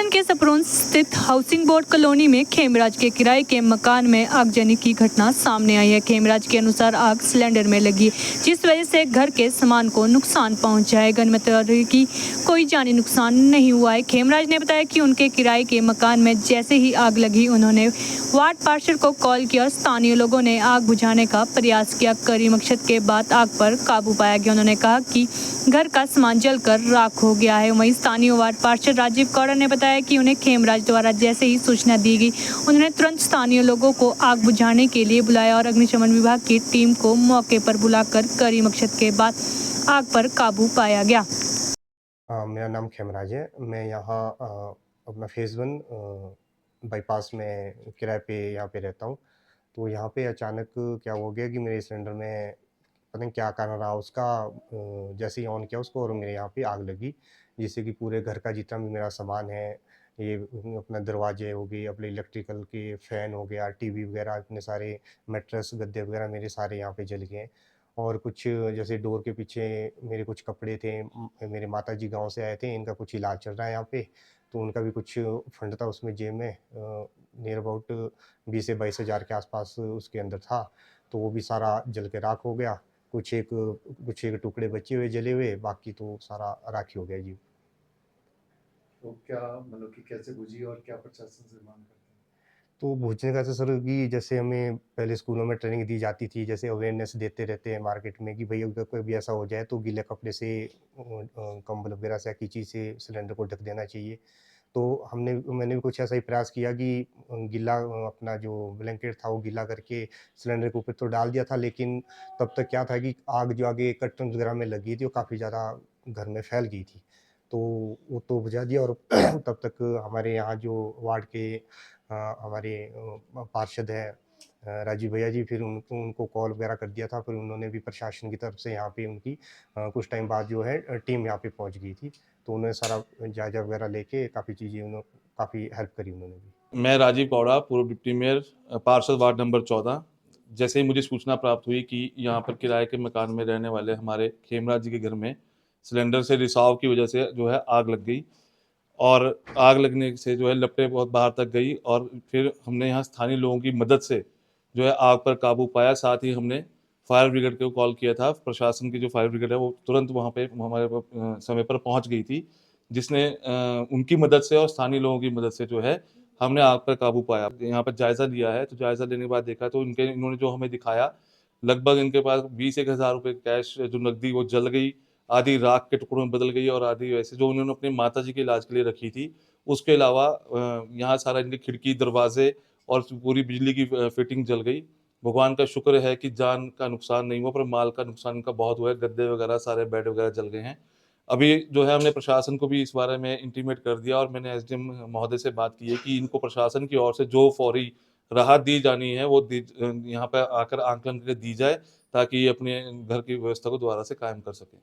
प्रशासन के सपरोन स्थित हाउसिंग बोर्ड कॉलोनी में खेमराज के किराए के मकान में आगजनी की घटना सामने आई है। खेमराज के अनुसार आग सिलेंडर में लगी, जिस वजह से घर के सामान को नुकसान पहुंचा है। गनमतौर की कोई जानी नुकसान नहीं हुआ है। खेमराज ने बताया कि उनके किराए के मकान में जैसे ही आग लगी, उन्होंने वार्ड पार्षद को कॉल किया और स्थानीय लोगों ने आग बुझाने का प्रयास किया। कड़ी मशक्कत के बाद आग पर काबू पाया गया। उन्होंने कहा कि घर का सामान जलकर राख हो गया है। वहीं स्थानीय वार्ड पार्षद राजीव कौड़ा ने बताया कि उन्हें खेमराज द्वारा जैसे ही सूचना दी गई, उन्होंने तुरंत स्थानीय लोगों को आग बुझाने के लिए बुलाया और अग्निशमन विभाग की टीम को मौके पर बुलाकर कड़ी मशक्कत के बाद आग पर काबू पाया गया। मेरा नाम खेमराज है। मैं यहाँ अपना फेज़ 1 बाईपास में किराए पे यहाँ पे रहता हूँ। तो यहाँ पे अचानक क्या हो गया कि मेरे सिलेंडर में पता नहीं क्या कारण रहा उसका, जैसे ही ऑन किया उसको और मेरे यहाँ पे आग लगी, जिससे कि पूरे घर का जितना भी मेरा सामान है, ये अपना दरवाजे हो गए, अपने इलेक्ट्रिकल के फ़ैन हो गया, टीवी वगैरह, इतने सारे मैट्रेस, गद्दे वगैरह मेरे सारे यहाँ पे जल गए। और कुछ जैसे डोर के पीछे मेरे कुछ कपड़े थे, मेरे माताजी गाँव से आए थे, इनका कुछ इलाज चल रहा है यहाँ पे, तो उनका भी कुछ फंड था उसमें जेब में, नियर अबाउट 20 से 22 हज़ार के आसपास उसके अंदर था, तो वो भी सारा जल के राख हो गया। कुछ एक टुकड़े बचे हुए जले हुए, बाकी तो सारा राख ही हो गया जी। तो क्या मतलब कि कैसे बुझी और क्या प्रशासन से मांग करते हैं? तो पूछने का तो सर कि जैसे हमें पहले स्कूलों में ट्रेनिंग दी जाती थी, जैसे अवेयरनेस देते रहते हैं मार्केट में कि भई अगर कोई भी ऐसा हो जाए तो गीले कपड़े से, कंबल वगैरह से या किसी से सिलेंडर को ढक देना चाहिए। तो मैंने भी कुछ ऐसा ही प्रयास किया कि गीला, अपना जो ब्लैंकेट था वो गीला करके सिलेंडर के ऊपर तो डाल दिया था, लेकिन तब तक क्या था कि आग जो आगे कर्टन्स वगैरह में लगी थी वो काफ़ी ज़्यादा घर में फैल गई थी। तो वो तो बुझा दिया और तब तक हमारे यहाँ जो वार्ड के हमारे पार्षद हैं, राजीव भैया जी, फिर उनको कॉल वगैरह कर दिया था, फिर उन्होंने भी प्रशासन की तरफ से यहाँ पे उनकी कुछ टाइम बाद जो है टीम यहाँ पे पहुँच गई थी। तो उन्होंने सारा जायज़ा वगैरह लेके काफ़ी चीज़ें काफ़ी हेल्प करी उन्होंने भी। मैं राजीव कौड़ा, पूर्व डिप्टी मेयर, पार्षद वार्ड नंबर 14। जैसे ही मुझे सूचना प्राप्त हुई कि यहाँ पर किराए के मकान में रहने वाले हमारे खेमराज जी के घर में सिलेंडर से रिसाव की वजह से जो है आग लग गई, और आग लगने से जो है लपटें बहुत बाहर तक गई, और फिर हमने यहाँ स्थानीय लोगों की मदद से जो है आग पर काबू पाया। साथ ही हमने फायर ब्रिगेड को कॉल किया था। प्रशासन की जो फायर ब्रिगेड है वो तुरंत वहाँ पे हमारे समय पर पहुँच गई थी, जिसने उनकी मदद से और स्थानीय लोगों की मदद से जो है हमने आग पर काबू पाया। यहाँ पर जायज़ा लिया है, तो जायज़ा लेने के बाद देखा तो इन्होंने जो हमें दिखाया, लगभग इनके पास 20-1 हज़ार रुपये कैश जो नकदी वो जल गई, आधी राख के टुकड़ों में बदल गई और आधी वैसे जो उन्होंने अपनी माताजी के इलाज के लिए रखी थी। उसके अलावा यहाँ सारा इनकी खिड़की, दरवाजे और पूरी बिजली की फिटिंग जल गई। भगवान का शुक्र है कि जान का नुकसान नहीं हुआ, पर माल का नुकसान इनका बहुत हुआ है। गद्दे वगैरह, सारे बेड वगैरह जल गए हैं। अभी जो है हमने प्रशासन को भी इस बारे में इंटीमेट कर दिया, और मैंने एसडीएम महोदय से बात की है कि इनको प्रशासन की ओर से जो फौरी राहत दी जानी है वो यहाँ पे आकर आकलन करके दी जाए, ताकि ये अपने घर की व्यवस्था को दोबारा से कायम कर सकें।